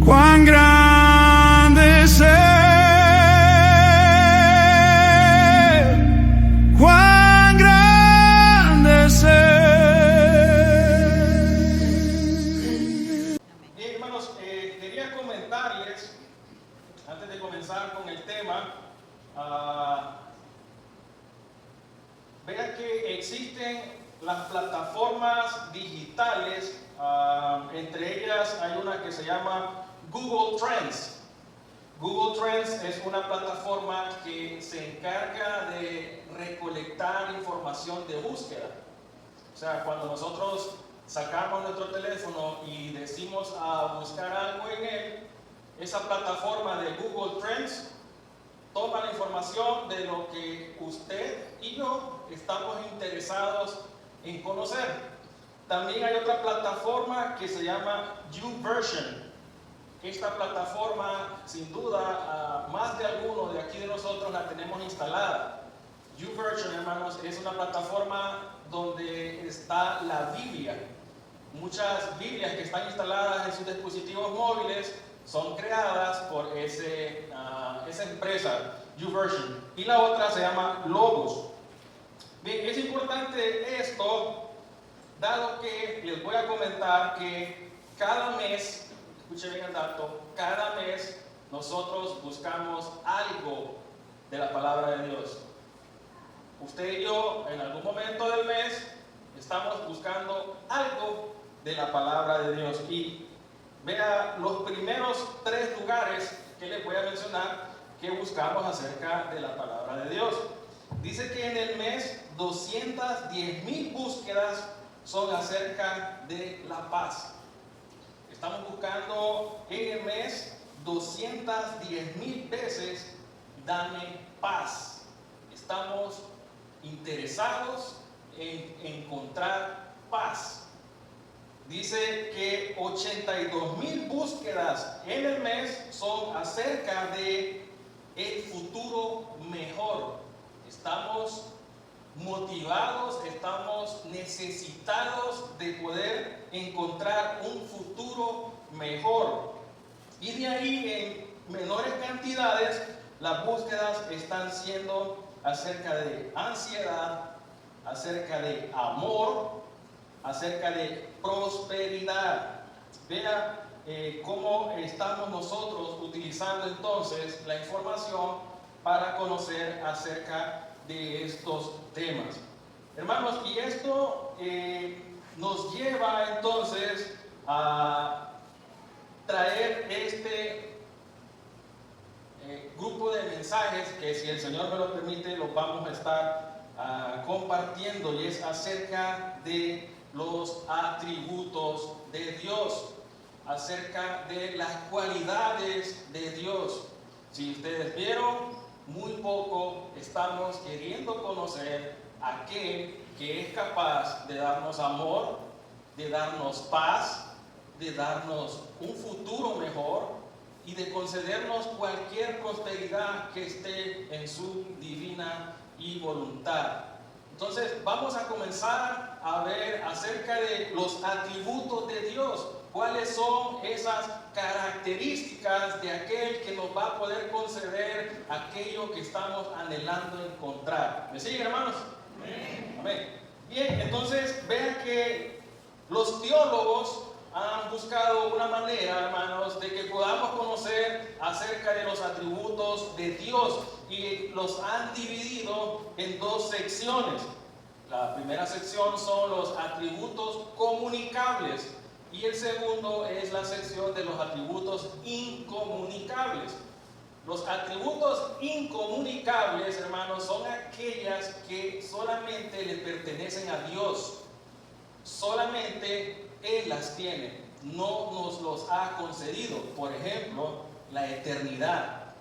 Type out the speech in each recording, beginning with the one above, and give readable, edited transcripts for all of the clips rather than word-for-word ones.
Cuán grande es Él, cuán grande es Él. Bien, hermanos, quería comentarles, antes de comenzar con el tema, vean que existen las plataformas digitales, entre ellas hay una que se llama Google Trends. Google Trends es una plataforma que se encarga de recolectar información de búsqueda. O sea, cuando nosotros sacamos nuestro teléfono y decimos a buscar algo en él, esa plataforma de Google Trends toma la información de lo que usted y yo estamos interesados en conocer. También hay otra plataforma que se llama YouVersion. Esta plataforma, sin duda, más de alguno de aquí de nosotros la tenemos instalada. YouVersion, hermanos, es una plataforma donde está la Biblia. Muchas Biblias que están instaladas en sus dispositivos móviles son creadas por esa empresa, YouVersion. Y la otra se llama Logos. Bien, es importante esto, dado que les voy a comentar que cada mes, escuchen bien el dato, cada mes nosotros buscamos algo de la palabra de Dios. Usted y yo, en algún momento del mes, estamos buscando algo de la palabra de Dios. Y vea los primeros 3 lugares que les voy a mencionar que buscamos acerca de la palabra de Dios. Dice que en el mes 210,000 búsquedas son acerca de la paz. Estamos buscando en el mes 210,000 veces, dame paz. Estamos interesados en encontrar paz. Dice que 82,000 búsquedas en el mes son acerca de el futuro mejor. Estamos motivados, estamos necesitados de poder encontrar un futuro mejor. Y de ahí, en menores cantidades, las búsquedas están siendo acerca de ansiedad, acerca de amor, acerca de prosperidad. Vea cómo estamos nosotros utilizando entonces la información para conocer acerca de estos temas. Hermanos, y esto nos lleva entonces a traer este grupo de mensajes que, si el Señor me lo permite, los vamos a estar compartiendo, y es acerca de los atributos de Dios, acerca de las cualidades de Dios. Si ustedes vieron, muy poco estamos queriendo conocer a aquel que es capaz de darnos amor, de darnos paz, de darnos un futuro mejor y de concedernos cualquier prosperidad que esté en su divina y voluntad. Entonces vamos a comenzar a ver acerca de los atributos de Dios. ¿Cuáles son esas características de aquel que nos va a poder conceder aquello que estamos anhelando encontrar? ¿Me siguen, hermanos? Amén. Amén. Bien, entonces vean que los teólogos han buscado una manera, hermanos, de que podamos conocer acerca de los atributos de Dios, y los han dividido en 2 secciones. La primera sección son los atributos comunicables, y el segundo es la sección de los atributos incomunicables. Los atributos incomunicables, hermanos, son aquellas que solamente le pertenecen a Dios. Solamente Él las tiene, no nos los ha concedido. Por ejemplo, la eternidad.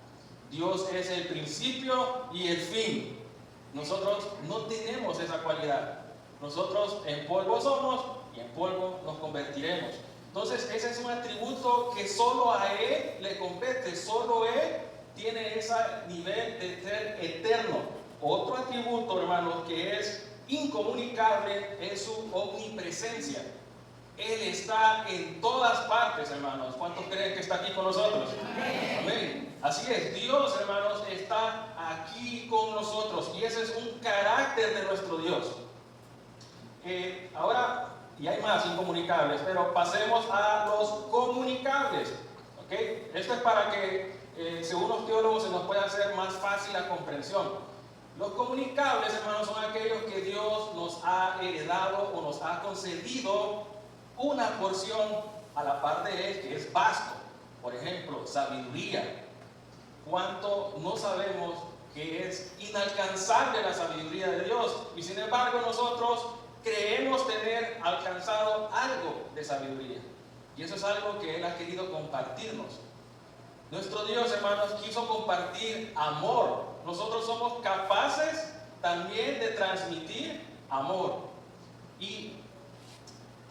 Dios es el principio y el fin. Nosotros no tenemos esa cualidad. Nosotros en polvo somos y en polvo nos convertiremos. Entonces ese es un atributo que solo a Él le compete. Solo Él tiene ese nivel de ser eterno. Otro atributo, hermanos, que es incomunicable es su omnipresencia. Él está en todas partes, hermanos. ¿Cuántos creen que está aquí con nosotros? Amén. Así es, Dios, hermanos, está aquí con nosotros y ese es un carácter de nuestro Dios. Ahora, y hay más incomunicables, pero pasemos a los comunicables. ¿Okay? Esto es para que, según los teólogos, se nos pueda hacer más fácil la comprensión. Los comunicables, hermanos, son aquellos que Dios nos ha heredado o nos ha concedido una porción a la par de Él que es vasto. Por ejemplo, sabiduría. ¿Cuánto no sabemos que es inalcanzable la sabiduría de Dios? Y sin embargo nosotros creemos tener alcanzado algo de sabiduría. Y eso es algo que Él ha querido compartirnos. Nuestro Dios, hermanos, quiso compartir amor. Nosotros somos capaces también de transmitir amor. Y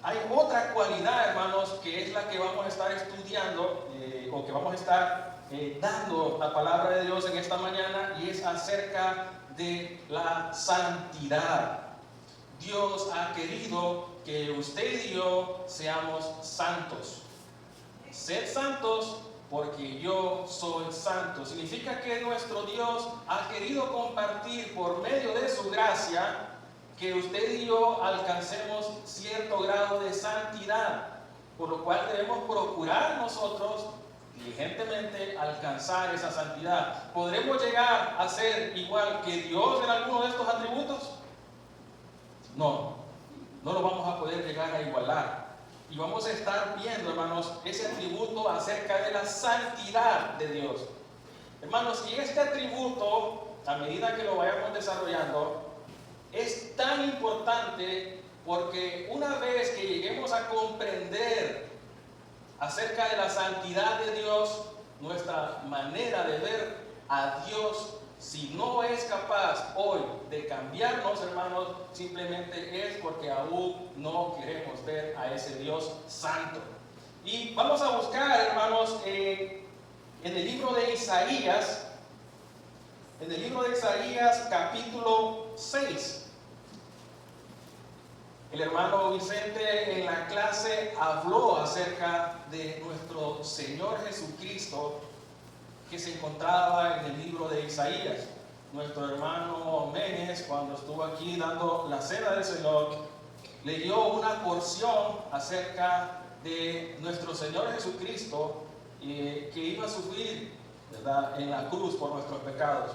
hay otra cualidad, hermanos, que es la que vamos a estar estudiando o que vamos a estar dando la palabra de Dios en esta mañana, y es acerca de la santidad. Dios ha querido que usted y yo seamos santos. Sed santos porque yo soy santo. Significa que nuestro Dios ha querido compartir por medio de su gracia que usted y yo alcancemos cierto grado de santidad, por lo cual debemos procurar nosotros diligentemente alcanzar esa santidad. ¿Podremos llegar a ser igual que Dios en alguno de estos atributos? No lo vamos a poder llegar a igualar. Y vamos a estar viendo, hermanos, ese atributo acerca de la santidad de Dios. Hermanos, y este atributo, a medida que lo vayamos desarrollando, es tan importante porque una vez que lleguemos a comprender acerca de la santidad de Dios, nuestra manera de ver a Dios, si no es capaz hoy de cambiarnos, hermanos, simplemente es porque aún no queremos ver a ese Dios santo. Y vamos a buscar, hermanos, en el libro de Isaías, capítulo 6. El hermano Vicente en la clase habló acerca de nuestro Señor Jesucristo que se encontraba en el libro de Isaías. Nuestro hermano Menes, cuando estuvo aquí dando la cena del Señor, leyó una porción acerca de nuestro Señor Jesucristo que iba a sufrir, ¿verdad?, en la cruz por nuestros pecados.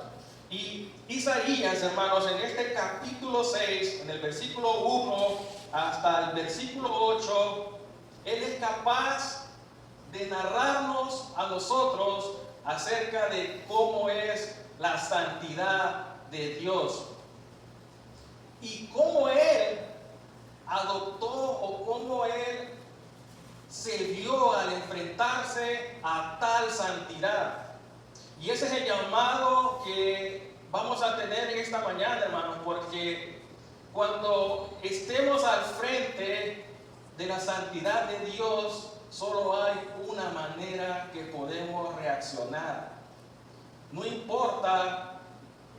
Y Isaías, hermanos, en este capítulo 6, en el versículo 1 hasta el versículo 8, él es capaz de narrarnos a nosotros acerca de cómo es la santidad de Dios y cómo Él adoptó o cómo Él se vio al enfrentarse a tal santidad. Y ese es el llamado que vamos a tener en esta mañana, hermanos, porque cuando estemos al frente de la santidad de Dios, solo hay una manera que podemos reaccionar. No importa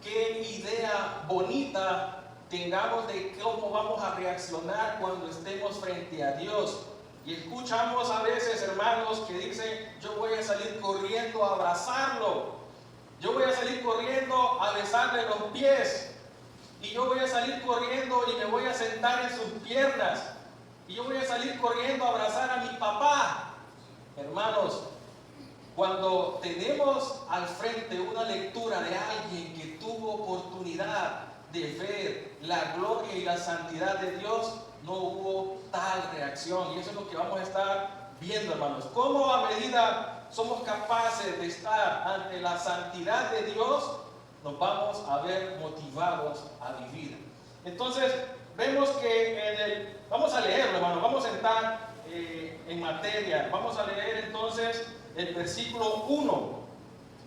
qué idea bonita tengamos de cómo vamos a reaccionar cuando estemos frente a Dios. Y escuchamos a veces hermanos que dicen: yo voy a salir corriendo a abrazarlo, yo voy a salir corriendo a besarle los pies, y yo voy a salir corriendo y me voy a sentar en sus piernas, y yo voy a salir corriendo a abrazar a mi papá. Hermanos, cuando tenemos al frente una lectura de alguien que tuvo oportunidad de ver la gloria y la santidad de Dios, no hubo tal reacción. Y eso es lo que vamos a estar viendo, hermanos. Cómo a medida somos capaces de estar ante la santidad de Dios, nos vamos a ver motivados a vivir. Entonces, vemos que vamos a leerlo, hermanos. Vamos a entrar en materia. Vamos a leer entonces el versículo 1.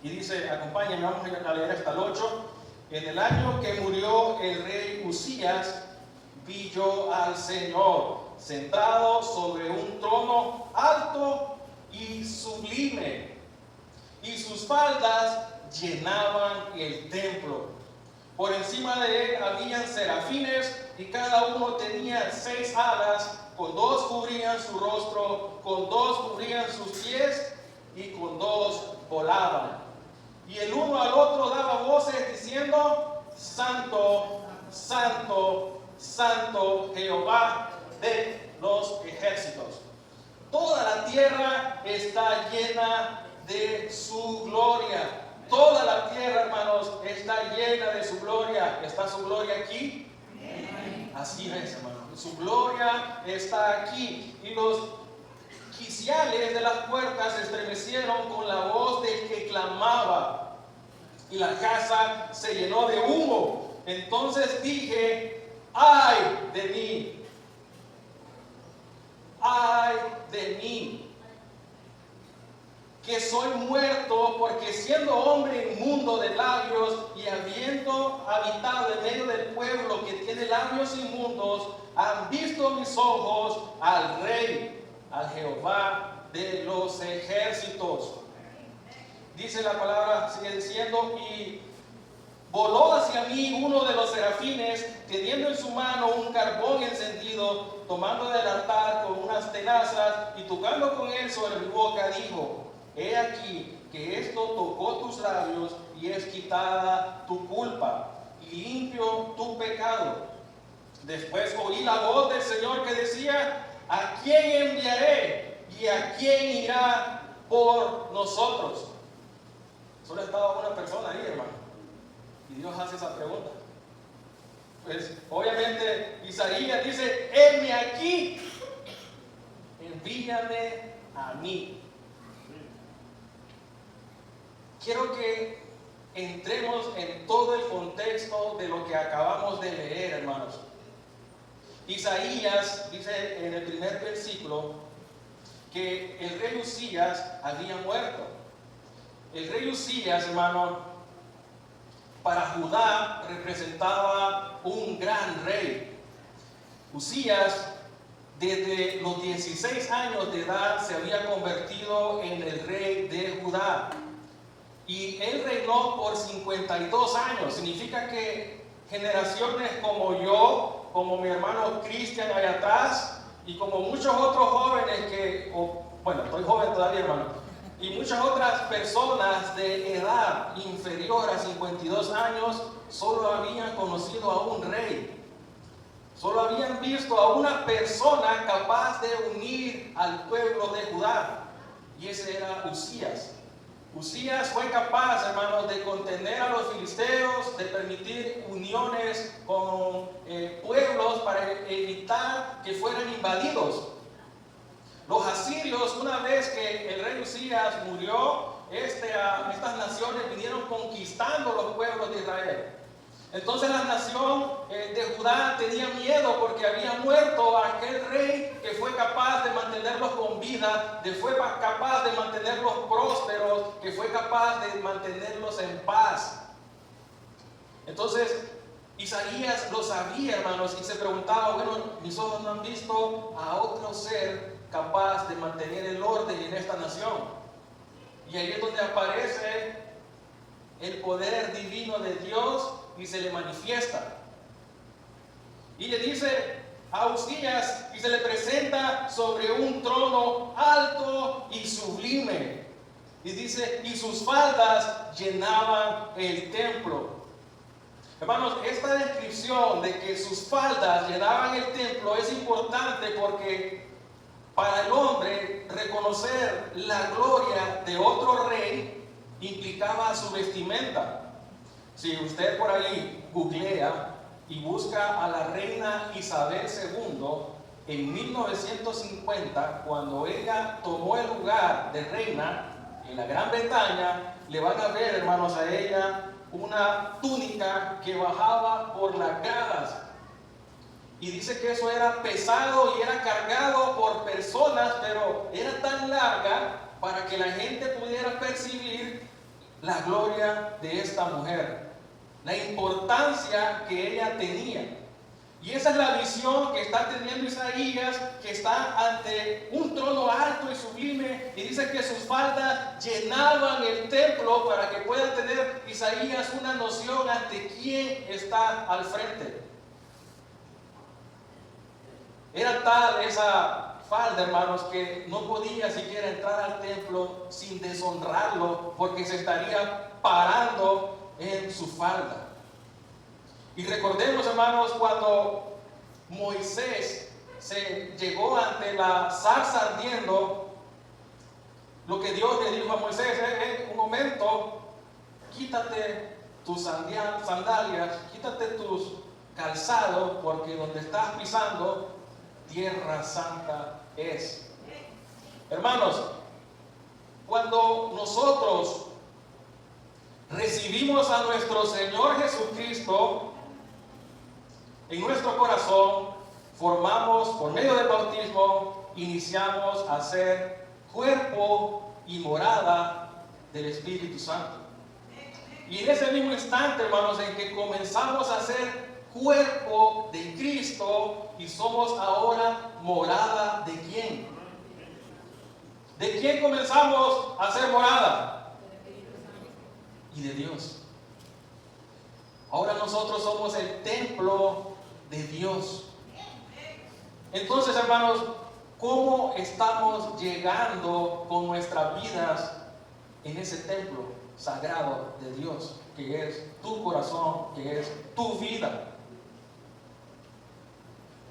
Y dice, acompáñenme, vamos a leer hasta el 8. En el año que murió el rey Usías, vi yo al Señor sentado sobre un trono alto y sublime, y sus faldas llenaban el templo. Por encima de él habían serafines y cada uno tenía 6 alas, con 2 cubrían su rostro, con 2 cubrían sus pies y con 2 volaban. Y el uno al otro daba voces diciendo: Santo, Santo, Santo, Jehová de los ejércitos. Toda la tierra está llena de su gloria. Toda la tierra, hermanos, está llena de su gloria. ¿Está su gloria aquí? Así es, hermano. Su gloria está aquí. Y los quiciales de las puertas se estremecieron con la voz del que clamaba. Y la casa se llenó de humo. Entonces dije: ¡ay de mí! ¡Ay de mí! Que soy muerto, porque siendo hombre inmundo de labios y habiendo habitado en medio del pueblo que tiene labios inmundos, han visto mis ojos al Rey, al Jehová de los ejércitos. Dice la palabra, sigue diciendo: y voló hacia mí uno de los serafines, teniendo en su mano un carbón encendido, tomando del altar con unas tenazas y tocando con él sobre mi boca, dijo: He aquí que esto tocó tus labios y es quitada tu culpa y limpio tu pecado. Después oí la voz del Señor que decía: ¿a quién enviaré y a quién irá por nosotros? Solo estaba una persona ahí, hermano, y Dios hace esa pregunta. Pues obviamente Isaías dice: heme aquí, envíame a mí. Quiero que entremos en todo el contexto de lo que acabamos de leer, hermanos. Isaías dice en el primer versículo que el rey Usías había muerto. El rey Usías, hermano, para Judá representaba un gran rey. Usías, desde los 16 años de edad, se había convertido en el rey de Judá. Y él reinó por 52 años. Significa que generaciones como yo, como mi hermano Cristian allá atrás, y como muchos otros jóvenes bueno, estoy joven todavía, hermano, y muchas otras personas de edad inferior a 52 años, solo habían conocido a un rey. Solo habían visto a una persona capaz de unir al pueblo de Judá. Y ese era Usías. Usías fue capaz, hermanos, de contener a los filisteos, de permitir uniones con pueblos para evitar que fueran invadidos. Los asirios, una vez que el rey Usías murió, estas naciones vinieron conquistando los pueblos de Israel. Entonces la nación de Judá tenía miedo porque había muerto aquel rey que fue capaz de mantenerlos con vida, que fue capaz de mantenerlos prósperos, que fue capaz de mantenerlos en paz. Entonces Isaías lo sabía, hermanos, y se preguntaba: bueno, mis ojos no han visto a otro ser capaz de mantener el orden en esta nación. Y ahí es donde aparece el poder divino de Dios y se le manifiesta. Y le dice a Usías, y se le presenta sobre un trono alto y sublime. Y dice: y sus faldas llenaban el templo. Hermanos, esta descripción de que sus faldas llenaban el templo es importante porque para el hombre reconocer la gloria de otro rey implicaba su vestimenta. Si usted por ahí googlea y busca a la reina Isabel II, en 1950, cuando ella tomó el lugar de reina en la Gran Bretaña, le van a ver, hermanos, a ella una túnica que bajaba por las gradas. Y dice que eso era pesado y era cargado por personas, pero era tan larga para que la gente pudiera percibir la gloria de esta mujer, la importancia que ella tenía. Y esa es la visión que está teniendo Isaías, que está ante un trono alto y sublime, y dice que sus faldas llenaban el templo para que pueda tener Isaías una noción ante quién está al frente. Era tal esa falda, hermanos, que no podía siquiera entrar al templo sin deshonrarlo, porque se estaría parando en su falda. Y recordemos, hermanos, cuando Moisés se llegó ante la zarza ardiendo, lo que Dios le dijo a Moisés es: un momento, quítate tus sandalias, quítate tus calzados, porque donde estás pisando, tierra santa es. Hermanos, cuando nosotros recibimos a nuestro Señor Jesucristo en nuestro corazón, formamos, por medio del bautismo, iniciamos a ser cuerpo y morada del Espíritu Santo. Y en ese mismo instante, hermanos, en que comenzamos a ser cuerpo de Cristo y somos ahora morada de quién. ¿De quién comenzamos a ser morada? Y de Dios. Ahora nosotros somos el templo de Dios. Entonces, hermanos, ¿cómo estamos llegando con nuestras vidas en ese templo sagrado de Dios, que es tu corazón, que es tu vida?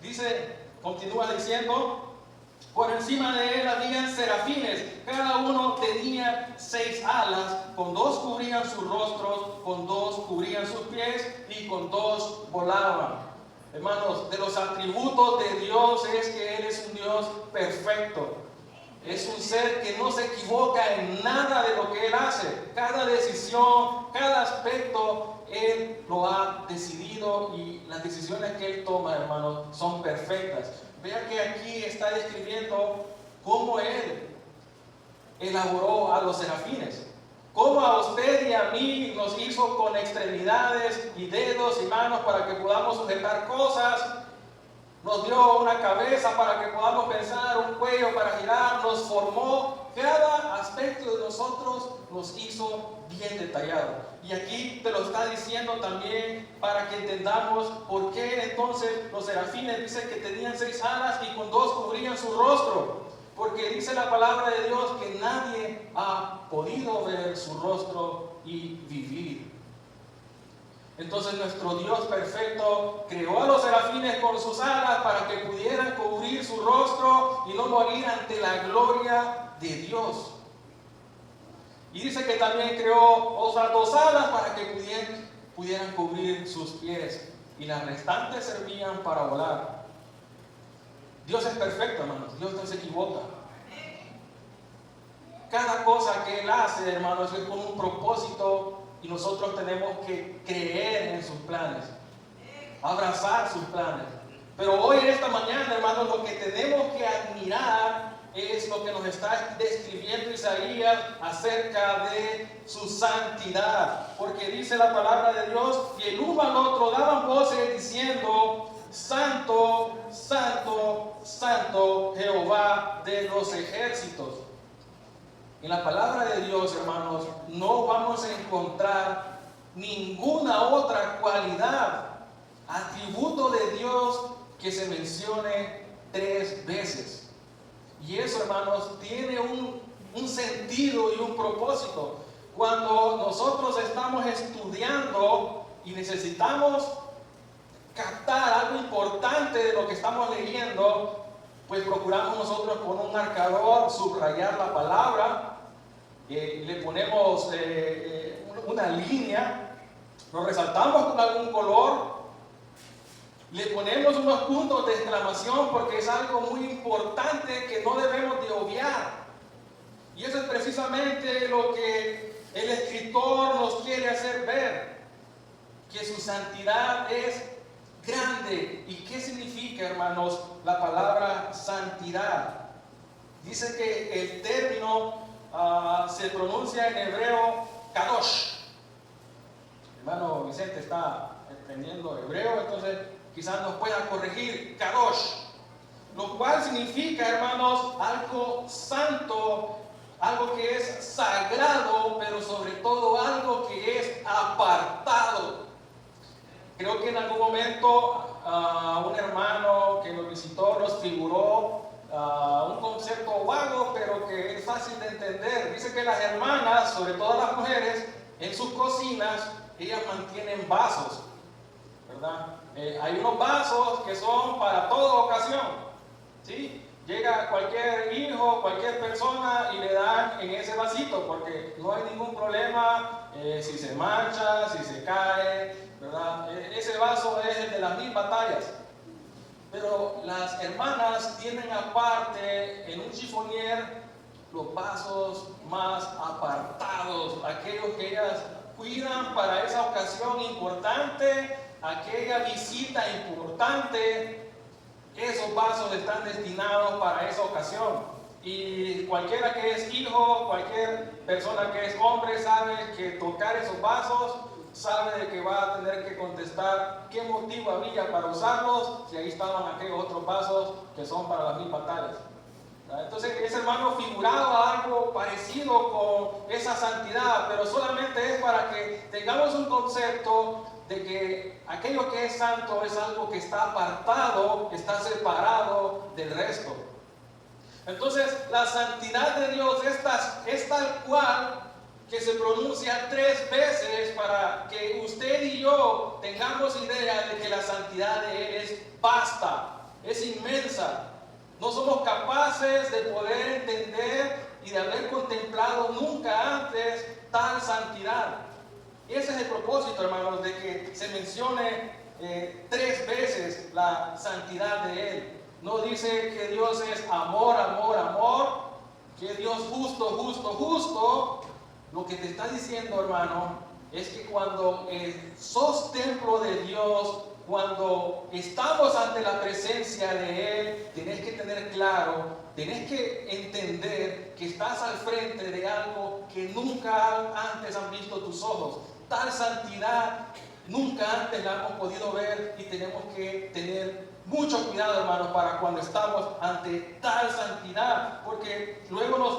Dice, continúa diciendo: por encima de él habían serafines, cada uno tenía 6 alas, con 2 cubrían sus rostros, con 2 cubrían sus pies y con 2 volaban. Hermanos, de los atributos de Dios es que Él es un Dios perfecto. Es un ser que no se equivoca en nada de lo que Él hace. Cada decisión, cada aspecto, Él lo ha decidido, y las decisiones que Él toma, hermanos, son perfectas. Vean que aquí está describiendo cómo Él elaboró a los serafines. Cómo a usted y a mí nos hizo con extremidades y dedos y manos para que podamos sujetar cosas. Nos dio una cabeza para que podamos pensar, un cuello para girar, nos formó. Cada aspecto de nosotros nos hizo bien detallado. Y aquí te lo está diciendo también para que entendamos por qué entonces los serafines dicen que tenían 6 alas y con 2 cubrían su rostro. Porque dice la palabra de Dios que nadie ha podido ver su rostro y vivir. Entonces nuestro Dios perfecto creó a los serafines con sus alas para que pudieran cubrir su rostro y no morir ante la gloria de Dios. Y dice que también creó otras 2 alas para que pudieran cubrir sus pies, y las restantes servían para volar. Dios es perfecto, hermanos. Dios no se equivoca. Cada cosa que Él hace, hermanos, es con un propósito, y nosotros tenemos que creer en sus planes, abrazar sus planes. Pero hoy, en esta mañana, hermanos, lo que tenemos que admirar es lo que nos está describiendo Isaías acerca de su santidad. Porque dice la palabra de Dios: y el uno al otro daban voces diciendo: Santo, Santo, Santo, Jehová de los ejércitos. En la palabra de Dios, hermanos, no vamos a encontrar ninguna otra cualidad, atributo de Dios que se mencione 3 veces. Y eso, hermanos, tiene un sentido y un propósito. Cuando nosotros estamos estudiando y necesitamos captar algo importante de lo que estamos leyendo, pues procuramos nosotros con un marcador subrayar la palabra, le ponemos una línea, lo resaltamos con algún color, le ponemos unos puntos de exclamación, porque es algo muy importante que no debemos de obviar. Y eso es precisamente lo que el escritor nos quiere hacer ver, que su santidad es grande. ¿Y qué significa, hermanos, la palabra santidad? Dice que el término se pronuncia en hebreo kadosh. Hermano Vicente está aprendiendo hebreo, entonces quizás nos pueda corregir. Kadosh, lo cual significa, hermanos, algo santo algo que es sagrado, pero sobre todo algo que es apartado. Creo que en algún momento un hermano que nos visitó nos figuró un concepto vago, pero que es fácil de entender. Dice que las hermanas, sobre todo las mujeres, en sus cocinas, ellas mantienen vasos, ¿verdad? Hay unos vasos que son para toda ocasión, ¿sí? Llega cualquier hijo, cualquier persona y le dan en ese vasito, porque no hay ningún problema si se mancha, si se cae, ¿verdad? Ese vaso es el de las 1000 batallas. Pero las hermanas tienen aparte en un chifonier los vasos más apartados, aquellos que ellas cuidan para esa ocasión importante, aquella visita importante. Esos vasos están destinados para esa ocasión. Y cualquiera que es hijo, cualquier persona que es hombre sabe que tocar esos vasos, sabe de que va a tener que contestar qué motivo había para usarlos, si ahí estaban aquellos otros vasos que son para las 1000 batallas. Entonces ese hermano figuraba algo parecido con esa santidad, pero solamente es para que tengamos un concepto de que aquello que es santo es algo que está apartado, está separado del resto. Entonces la santidad de Dios es tal cual que se pronuncia 3 veces para que usted y yo tengamos idea de que la santidad de Él es vasta, es inmensa. No somos capaces de poder entender y de haber contemplado nunca antes tal santidad. Y ese es el propósito, hermanos, de que se mencione 3 veces la santidad de Él. No dice que Dios es amor, amor, amor, que Dios justo, justo, justo. Lo que te está diciendo, hermano, es que cuando sos templo de Dios, cuando estamos ante la presencia de Él, tenés que tener claro, tenés que entender que estás al frente de algo que nunca antes han visto tus ojos. Tal santidad nunca antes la hemos podido ver y tenemos que tener mucho cuidado, hermanos, para cuando estamos ante tal santidad, porque luego nos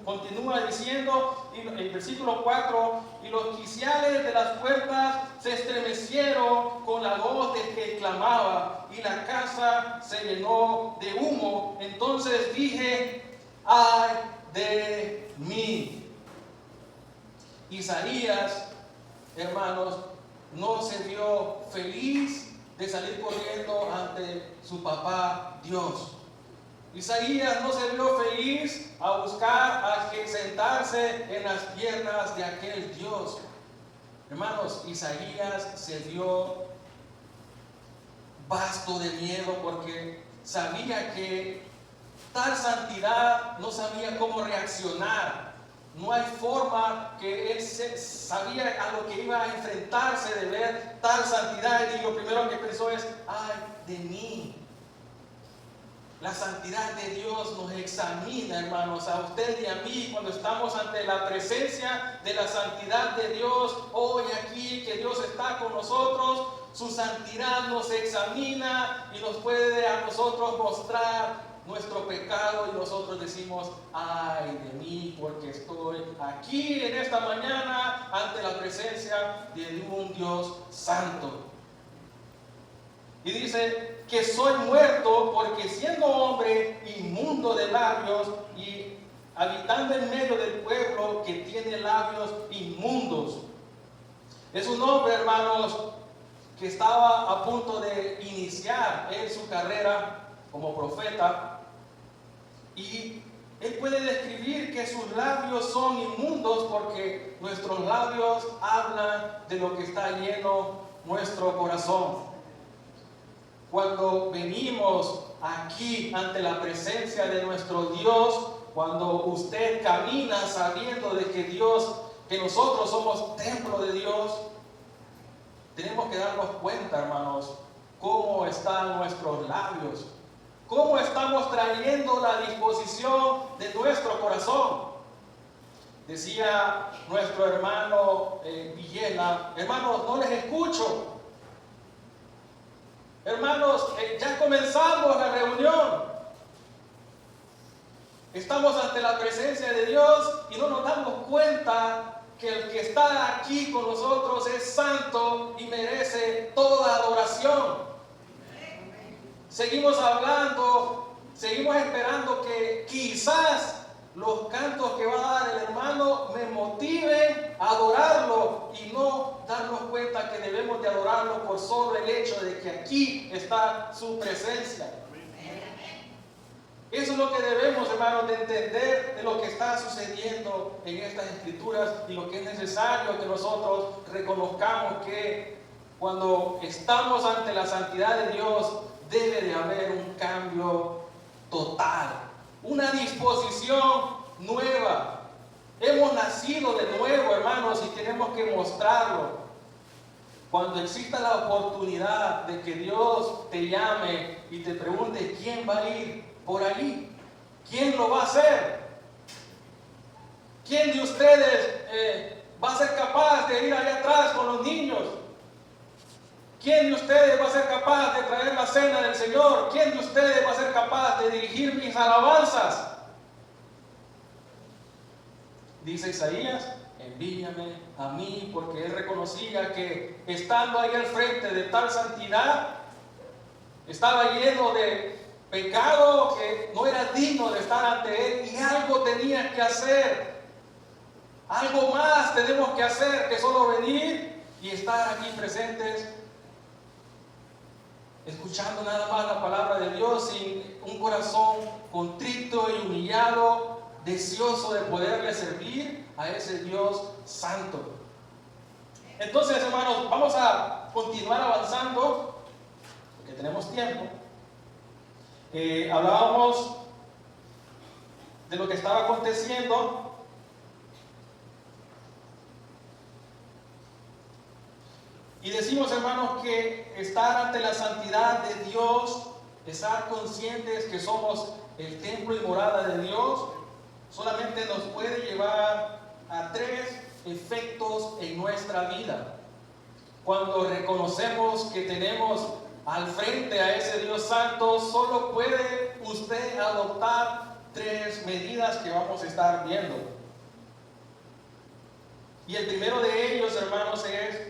continúa diciendo en el versículo 4: y los quiciales de las puertas se estremecieron con la voz del que clamaba, y la casa se llenó de humo. Entonces dije: ¡ay de mí! Isaías, hermanos, no se vio feliz de salir corriendo ante su papá Dios. Isaías no se vio feliz a buscar a que sentarse en las piernas de aquel Dios. Hermanos, Isaías se vio vasto de miedo porque sabía que tal santidad no sabía cómo reaccionar. No hay forma que él sabía a lo que iba a enfrentarse de ver tal santidad, y lo primero que pensó es: ¡ay de mí! La santidad de Dios nos examina, hermanos, a usted y a mí, cuando estamos ante la presencia de la santidad de Dios. Hoy aquí que Dios está con nosotros, su santidad nos examina y nos puede a nosotros mostrar nuestro pecado, y nosotros decimos: ¡ay de mí! Porque estoy aquí en esta mañana ante la presencia de un Dios santo. Y dice que soy muerto porque, siendo hombre inmundo de labios y habitando en medio del pueblo que tiene labios inmundos. Es un hombre, hermanos, que estaba a punto de iniciar en su carrera como profeta. Y él puede describir que sus labios son inmundos porque nuestros labios hablan de lo que está lleno nuestro corazón. Cuando venimos aquí ante la presencia de nuestro Dios, cuando usted camina sabiendo de que nosotros somos templo de Dios, tenemos que darnos cuenta, hermanos, cómo están nuestros labios. ¿Cómo estamos trayendo la disposición de nuestro corazón? Decía nuestro hermano Villela: hermanos, no les escucho. Hermanos, ya comenzamos la reunión. Estamos ante la presencia de Dios y no nos damos cuenta que el que está aquí con nosotros es santo y merece toda adoración. Seguimos hablando, seguimos esperando que quizás los cantos que va a dar el hermano me motiven a adorarlo y no darnos cuenta que debemos de adorarlo por solo el hecho de que aquí está su presencia. Eso es lo que debemos, hermanos, de entender de lo que está sucediendo en estas escrituras y lo que es necesario que nosotros reconozcamos que cuando estamos ante la santidad de Dios debe de haber un cambio total, una disposición nueva. Hemos nacido de nuevo, hermanos, y tenemos que mostrarlo. Cuando exista la oportunidad de que Dios te llame y te pregunte quién va a ir por allí, ¿quién lo va a hacer? ¿Quién de ustedes va a ser capaz de ir allá atrás con los niños? ¿Quién de ustedes va a ser capaz de traer la cena del Señor? ¿Quién de ustedes va a ser capaz de dirigir mis alabanzas? Dice Isaías, envíame a mí, porque él reconocía que estando ahí al frente de tal santidad, estaba lleno de pecado, que no era digno de estar ante él y algo tenía que hacer. Algo más tenemos que hacer que solo venir y estar aquí presentes, escuchando nada más la palabra de Dios sin un corazón contrito y humillado, deseoso de poderle servir a ese Dios santo. Entonces, hermanos, vamos a continuar avanzando, porque tenemos tiempo. Hablábamos de lo que estaba aconteciendo. Y decimos, hermanos, que estar ante la santidad de Dios, estar conscientes que somos el templo y morada de Dios, solamente nos puede llevar a tres efectos en nuestra vida. Cuando reconocemos que tenemos al frente a ese Dios santo, solo puede usted adoptar tres medidas que vamos a estar viendo. Y el primero de ellos, hermanos, es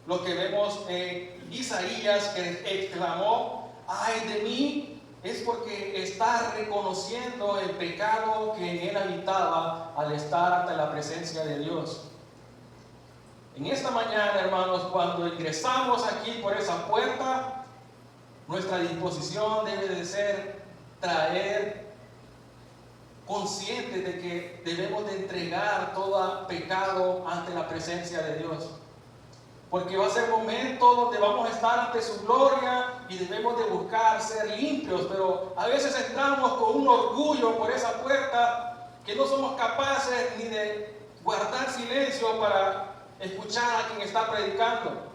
lo que vemos en Isaías, que exclamó, ay de mí, es porque está reconociendo el pecado que en él habitaba al estar ante la presencia de Dios. En esta mañana, hermanos, cuando ingresamos aquí por esa puerta, nuestra disposición debe de ser traer conscientes de que debemos de entregar todo pecado ante la presencia de Dios. Porque va a ser momento donde vamos a estar ante su gloria y debemos de buscar ser limpios, pero a veces entramos con un orgullo por esa puerta que no somos capaces ni de guardar silencio para escuchar a quien está predicando.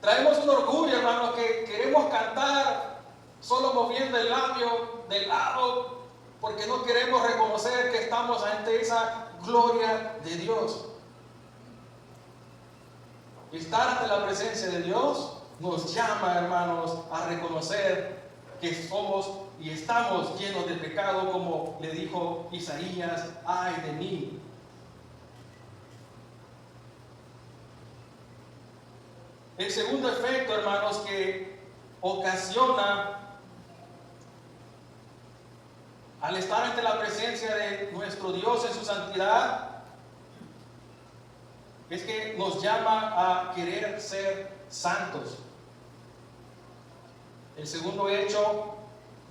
Traemos un orgullo, hermanos, que queremos cantar solo moviendo el labio del lado porque no queremos reconocer que estamos ante esa gloria de Dios. Estar ante la presencia de Dios nos llama, hermanos, a reconocer que somos y estamos llenos de pecado, como le dijo Isaías, ay de mí. El segundo efecto, hermanos, que ocasiona al estar ante la presencia de nuestro Dios en su santidad, es que nos llama a querer ser santos. El segundo hecho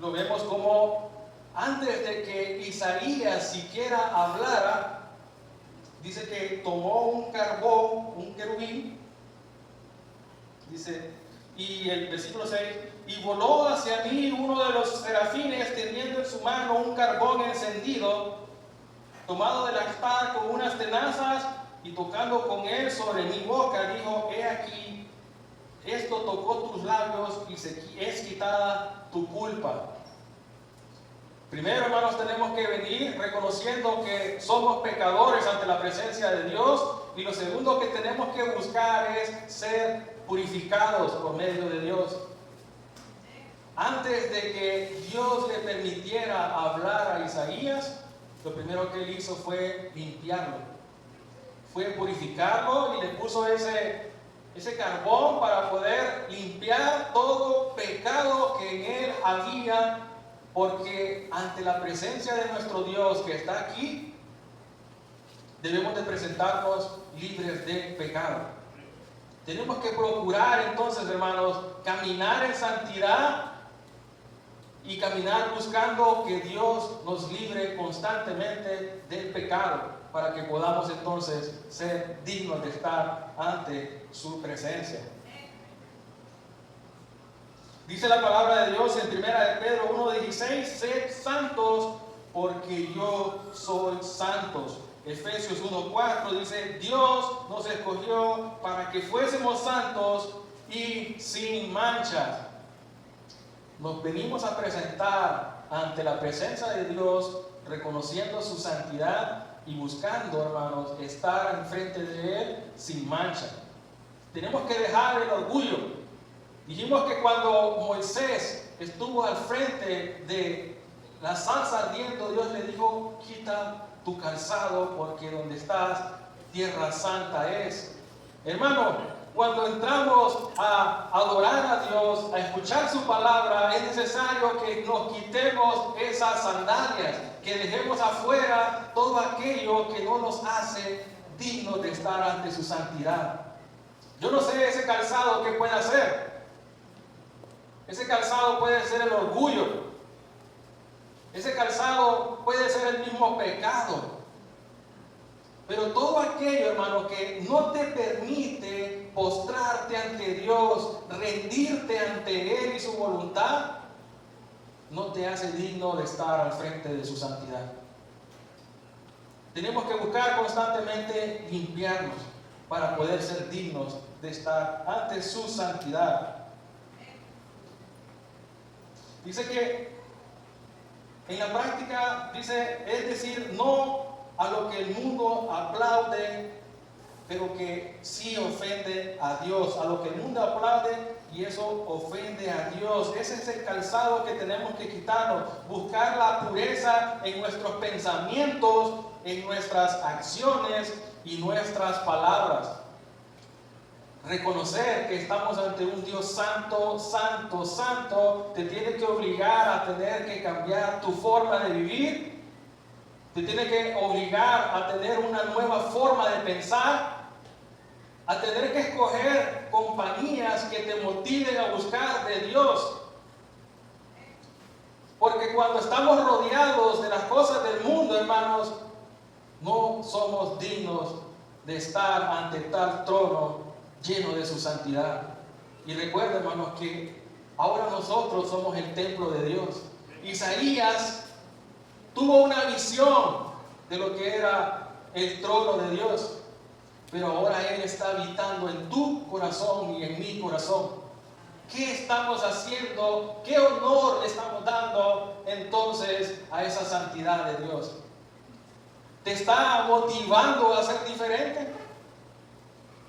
lo vemos como antes de que Isaías siquiera hablara, dice que tomó un carbón, un querubín, dice, y el versículo 6, y voló hacia mí uno de los serafines teniendo en su mano un carbón encendido, tomado del altar con unas tenazas, y tocando con él sobre mi boca, dijo, he aquí, esto tocó tus labios y es quitada tu culpa. Primero, hermanos, tenemos que venir reconociendo que somos pecadores ante la presencia de Dios, y lo segundo que tenemos que buscar es ser purificados por medio de Dios. Antes de que Dios le permitiera hablar a Isaías, lo primero que él hizo fue limpiarlo, fue purificarlo y le puso ese carbón para poder limpiar todo pecado que en él había, porque ante la presencia de nuestro Dios que está aquí, debemos de presentarnos libres de pecado. Tenemos que procurar entonces, hermanos, caminar en santidad y caminar buscando que Dios nos libre constantemente del pecado, para que podamos entonces ser dignos de estar ante su presencia. Dice la palabra de Dios en 1 de Pedro 1:16, sed santos porque yo soy santos. Efesios 1:4 dice, Dios nos escogió para que fuésemos santos y sin mancha. Nos venimos a presentar ante la presencia de Dios, reconociendo su santidad y buscando, hermanos, estar enfrente de Él sin mancha. Tenemos que dejar el orgullo. Dijimos que cuando Moisés estuvo al frente de la zarza ardiendo, Dios le dijo, quita tu calzado porque donde estás, tierra santa es. Hermano, cuando entramos a adorar a Dios, a escuchar su palabra, es necesario que nos quitemos esas sandalias, que dejemos afuera todo aquello que no nos hace dignos de estar ante su santidad. Yo no sé ese calzado qué puede hacer. Ese calzado puede ser el orgullo. Ese calzado puede ser el mismo pecado. Pero todo aquello, hermano, que no te permite postrarte ante Dios, rendirte ante Él y su voluntad, no te hace digno de estar al frente de su santidad. Tenemos que buscar constantemente limpiarnos para poder ser dignos de estar ante su santidad. Dice que en la práctica, dice, es decir, no a lo que el mundo aplaude, pero que sí ofende a Dios, a lo que el mundo aplaude y eso ofende a Dios. Ese es el calzado que tenemos que quitarnos, buscar la pureza en nuestros pensamientos, en nuestras acciones y nuestras palabras. Reconocer que estamos ante un Dios santo, santo, santo, te tiene que obligar a tener que cambiar tu forma de vivir, te tiene que obligar a tener una nueva forma de pensar, a tener que escoger compañías que te motiven a buscar de Dios. Porque cuando estamos rodeados de las cosas del mundo, hermanos, no somos dignos de estar ante tal trono lleno de su santidad. Y recuerden, hermanos, que ahora nosotros somos el templo de Dios. Isaías tuvo una visión de lo que era el trono de Dios, pero ahora Él está habitando en tu corazón y en mi corazón. ¿Qué estamos haciendo? ¿Qué honor le estamos dando entonces a esa santidad de Dios? ¿Te está motivando a ser diferente?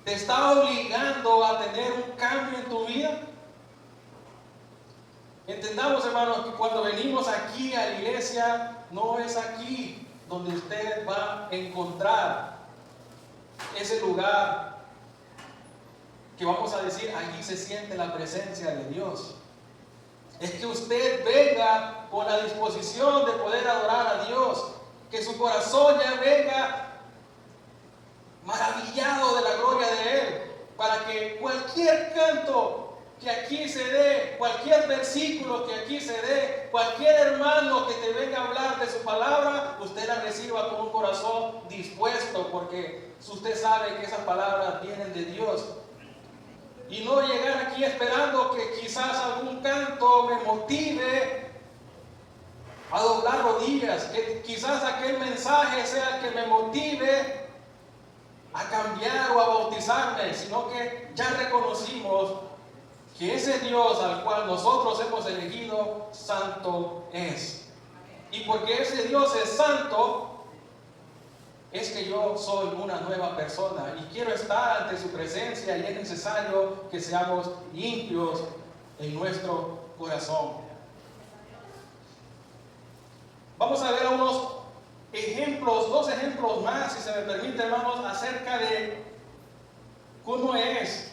¿Te está obligando a tener un cambio en tu vida? Entendamos, hermanos, que cuando venimos aquí a la iglesia, no es aquí donde usted va a encontrar ese lugar que vamos a decir, allí se siente la presencia de Dios. Es que usted venga con la disposición de poder adorar a Dios, que su corazón ya venga maravillado de la gloria de Él, para que cualquier canto que aquí se dé, cualquier versículo que aquí se dé, cualquier hermano que te venga a hablar de su palabra, usted la reciba con un corazón dispuesto, porque usted sabe que esas palabras vienen de Dios. Y no llegar aquí esperando que quizás algún canto me motive a doblar rodillas, que quizás aquel mensaje sea el que me motive a cambiar o a bautizarme, sino que ya reconocimos que ese Dios al cual nosotros hemos elegido, santo es. Y porque ese Dios es santo, es que yo soy una nueva persona y quiero estar ante su presencia, y es necesario que seamos limpios en nuestro corazón. Vamos a ver unos ejemplos, 2 ejemplos más, si se me permite, hermanos, acerca de cómo es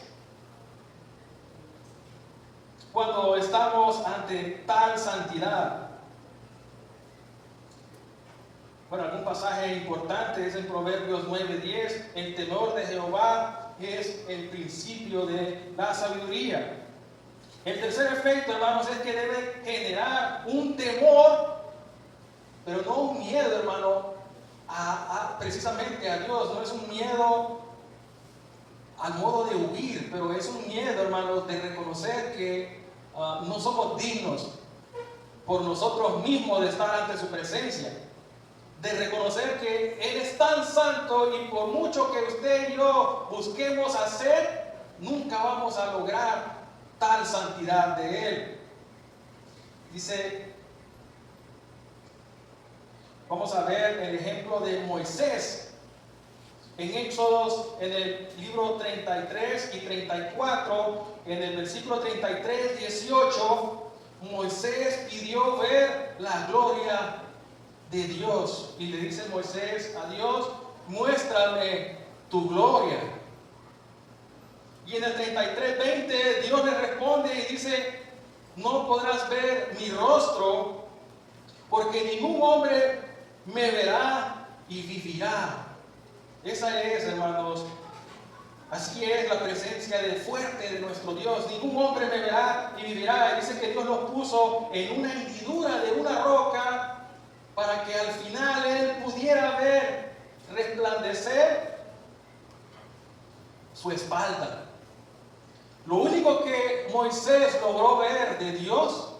cuando estamos ante tal santidad. Bueno, algún pasaje importante es en Proverbios 9:10. El temor de Jehová es el principio de la sabiduría. El tercer efecto, hermanos, es que debe generar un temor, pero no un miedo, hermano, precisamente a Dios. No es un miedo al modo de huir, pero es un miedo, hermanos, de reconocer que no somos dignos por nosotros mismos de estar ante su presencia. De reconocer que Él es tan santo y por mucho que usted y yo busquemos hacer, nunca vamos a lograr tal santidad de Él. Dice, vamos a ver el ejemplo de Moisés. En Éxodos, en el libro 33 y 34, en el versículo 33, 18, Moisés pidió ver la gloria de Dios. Y le dice Moisés a Dios, muéstrame tu gloria. Y en el 33:20 Dios le responde y dice, no podrás ver mi rostro, porque ningún hombre me verá y vivirá. Esa es, hermanos, así es la presencia del fuerte de nuestro Dios. Ningún hombre me verá y vivirá. Y dice que Dios los puso en una hendidura de una roca para que al final Él pudiera ver resplandecer su espalda. Lo único que Moisés logró ver de Dios,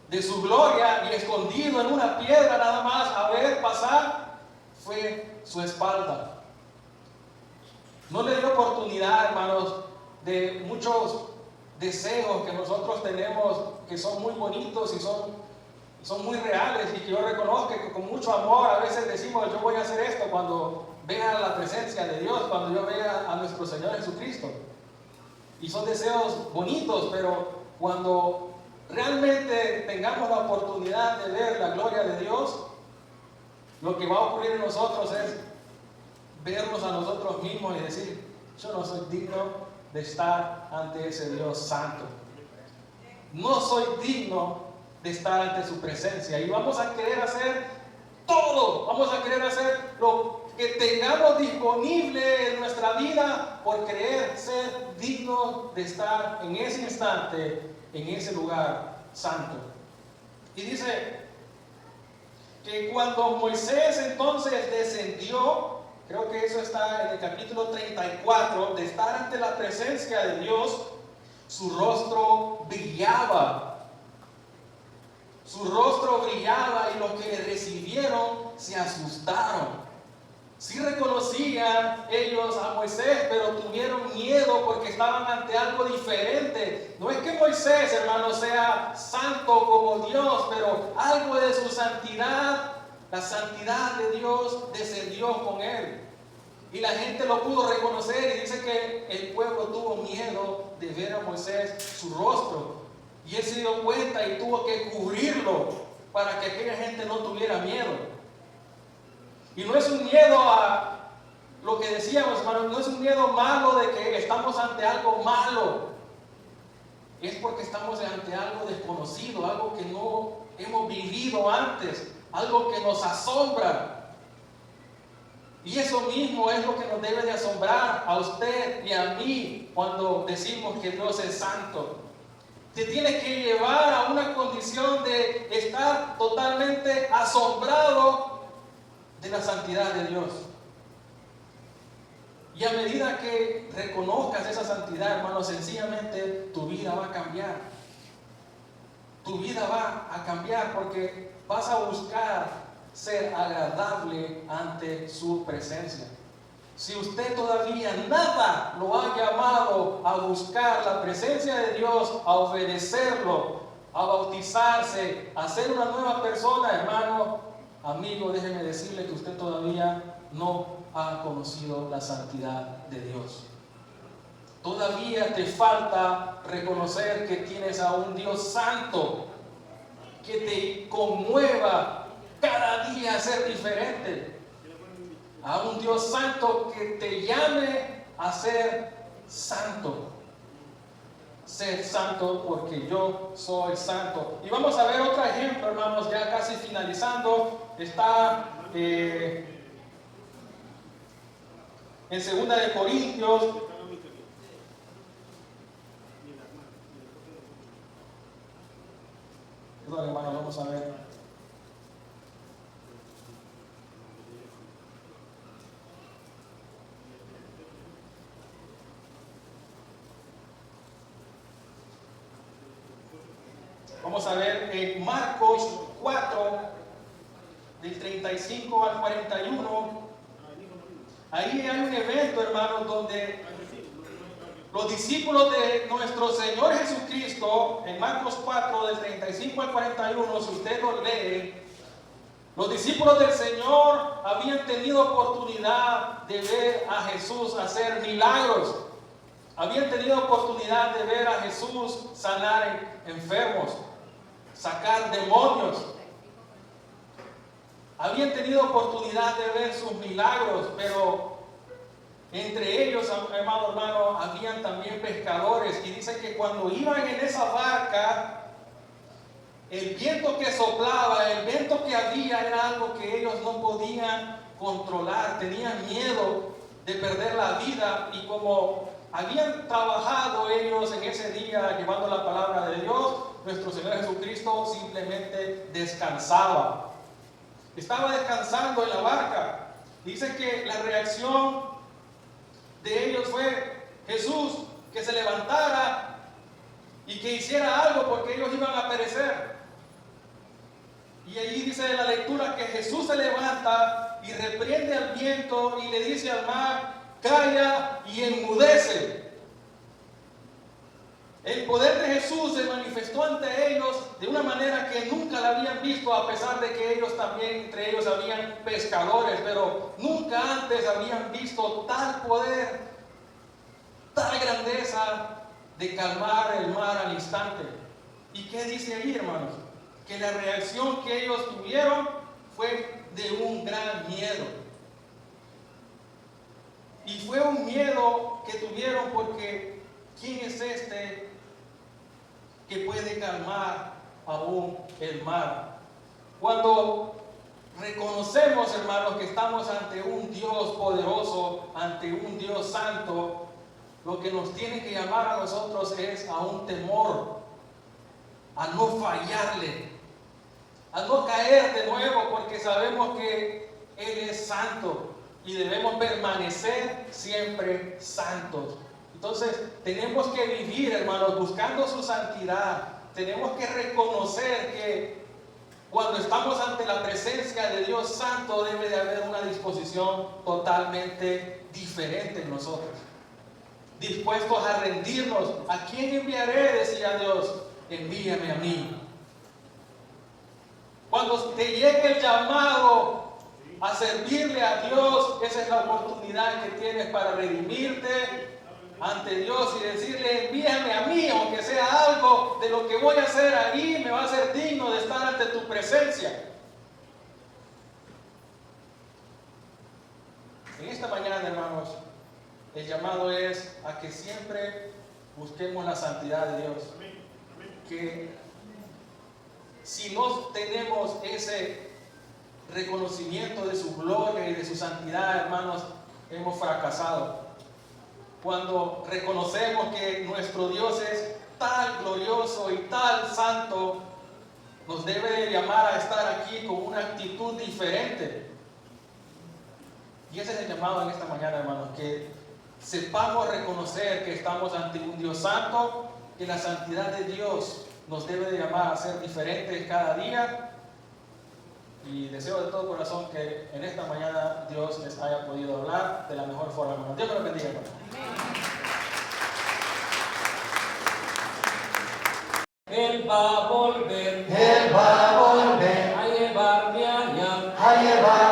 de su gloria, y escondido en una piedra nada más a ver pasar, fue su espalda. No le dio oportunidad, hermanos, de muchos deseos que nosotros tenemos, que son muy bonitos y son muy reales, y que yo reconozco que con mucho amor a veces decimos, yo voy a hacer esto cuando vea la presencia de Dios, cuando yo vea a nuestro Señor Jesucristo. Y son deseos bonitos, pero cuando realmente tengamos la oportunidad de ver la gloria de Dios, lo que va a ocurrir en nosotros es vernos a nosotros mismos y decir, yo no soy digno de estar ante ese Dios santo. No soy digno de estar ante su presencia. Y vamos a querer hacer todo, vamos a querer hacer lo que tengamos disponible en nuestra vida por creer ser dignos de estar en ese instante, en ese lugar santo. Y dice que cuando Moisés entonces descendió, creo que eso está en el capítulo 34, de estar ante la presencia de Dios, su rostro brillaba. Su rostro brillaba y los que le recibieron se asustaron. Sí reconocían ellos a Moisés, pero tuvieron miedo porque estaban ante algo diferente. No es que Moisés, hermano, sea santo como Dios, pero algo de su santidad, la santidad de Dios descendió con él. Y la gente lo pudo reconocer y dice que el pueblo tuvo miedo de ver a Moisés su rostro. Y él se dio cuenta y tuvo que cubrirlo para que aquella gente no tuviera miedo. Y no es un miedo a lo que decíamos, hermano, no es un miedo malo de que estamos ante algo malo. Es porque estamos ante algo desconocido, algo que no hemos vivido antes, algo que nos asombra. Y eso mismo es lo que nos debe de asombrar a usted y a mí cuando decimos que Dios es santo. Te tiene que llevar a una condición de estar totalmente asombrado de la santidad de Dios. Y a medida que reconozcas esa santidad, hermano, sencillamente tu vida va a cambiar. Tu vida va a cambiar porque vas a buscar ser agradable ante su presencia. Si usted todavía nada lo ha llamado a buscar la presencia de Dios, a obedecerlo, a bautizarse, a ser una nueva persona, hermano, amigo, déjeme decirle que usted todavía no ha conocido la santidad de Dios. Todavía te falta reconocer que tienes a un Dios santo que te conmueva cada día a ser diferente. A un Dios santo que te llame a ser santo. Ser santo porque yo soy santo. Y vamos a ver otro ejemplo, hermanos, ya casi finalizando. Está en 2 de Corintios. Perdón, hermanos, vamos a ver. Vamos a ver en Marcos 4, del 35 al 41. Ahí hay un evento, hermanos, donde los discípulos de nuestro Señor Jesucristo, en Marcos 4, del 35 al 41, si usted lo lee, los discípulos del Señor habían tenido oportunidad de ver a Jesús hacer milagros. Habían tenido oportunidad de ver a Jesús sanar enfermos, sacar demonios. Habían tenido oportunidad de ver sus milagros, pero entre ellos, hermano, habían también pescadores. Y dice que cuando iban en esa barca, el viento que soplaba, el viento que había, era algo que ellos no podían controlar. Tenían miedo de perder la vida, y como habían trabajado ellos en ese día llevando la palabra de Dios, nuestro Señor Jesucristo simplemente descansaba. Estaba descansando en la barca. Dice que la reacción de ellos fue: Jesús, que se levantara y que hiciera algo, porque ellos iban a perecer. Y allí dice en la lectura que Jesús se levanta y reprende al viento y le dice al mar: calla y enmudece. El poder de Jesús se manifestó ante ellos de una manera que nunca la habían visto, a pesar de que ellos también, entre ellos habían pescadores, pero nunca antes habían visto tal poder, tal grandeza de calmar el mar al instante. ¿Y qué dice ahí, hermanos? Que la reacción que ellos tuvieron fue de un gran miedo. Y fue un miedo que tuvieron porque ¿quién es este que puede calmar aún el mar? Cuando reconocemos, hermanos, que estamos ante un Dios poderoso, ante un Dios santo, lo que nos tiene que llamar a nosotros es a un temor, a no fallarle, a no caer de nuevo, porque sabemos que Él es santo y debemos permanecer siempre santos. Entonces tenemos que vivir, hermanos, buscando su santidad. Tenemos que reconocer que cuando estamos ante la presencia de Dios santo debe de haber una disposición totalmente diferente en nosotros. Dispuestos a rendirnos. ¿A quién enviaré?, decía Dios. Envíame a mí. Cuando te llegue el llamado a servirle a Dios, esa es la oportunidad que tienes para redimirte ante Dios y decirle: envíame a mí, aunque sea algo de lo que voy a hacer ahí, me va a ser digno de estar ante tu presencia. En esta mañana, hermanos, el llamado es a que siempre busquemos la santidad de Dios. Que si no tenemos ese reconocimiento de su gloria y de su santidad, hermanos, hemos fracasado. Cuando reconocemos que nuestro Dios es tan glorioso y tan santo, nos debe de llamar a estar aquí con una actitud diferente. Y ese es el llamado en esta mañana, hermanos, que sepamos reconocer que estamos ante un Dios santo, que la santidad de Dios nos debe de llamar a ser diferentes cada día. Y deseo de todo corazón que en esta mañana Dios les haya podido hablar de la mejor forma, hermanos. Dios me lo bendiga, hermanos. Él va a volver, Él va a volver a llevarme allá, a llevar